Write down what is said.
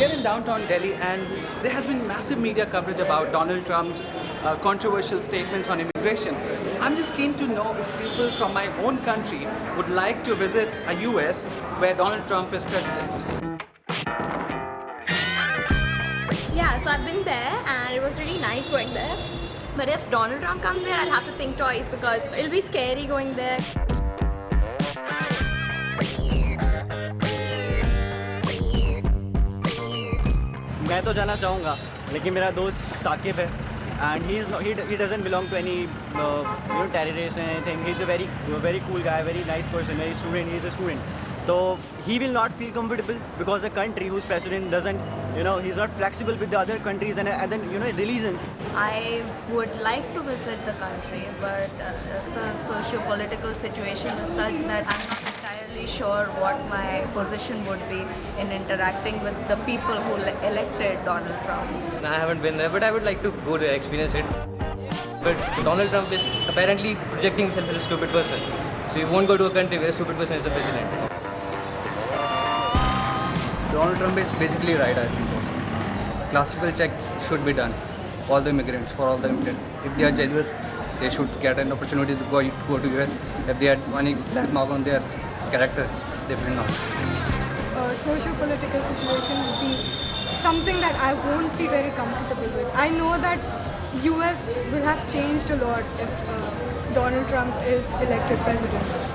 we are in downtown Delhi, and there has been massive media coverage about Donald Trump's controversial statements on immigration. I'm just keen to know if people from my own country would like to visit a US where Donald Trump is president. Yeah, so I've been there and it was really nice going there. But if Donald Trump comes there, I'll have to think twice because it'll be scary going there. मैं तो जाना चाहूँगा, लेकिन मेरा दोस्त साकिब है, and he doesn't belong to any terrorist or anything. He's a very cool guy, very nice person, very student. He's a student, so he will not feel comfortable because a country whose president doesn't, he's not flexible with the other countries and then religions. I would like to visit the country, but the socio-political situation is such that I'm not entirely sure what my position would be in interacting with the people who elected Donald Trump. I haven't been there, but I would like to go to experience it. But Donald Trump is apparently projecting himself as a stupid person. So you won't go to a country where a stupid person is the president. Donald Trump is basically right, I think. Classical check should be done. All the immigrants, for all the immigrants. If they are genuine, they should get an opportunity to go to US. If they had any black mark on their character, definitely not. Socio-political situation would be something that I won't be very comfortable with. I know that US will have changed a lot if Donald Trump is elected president.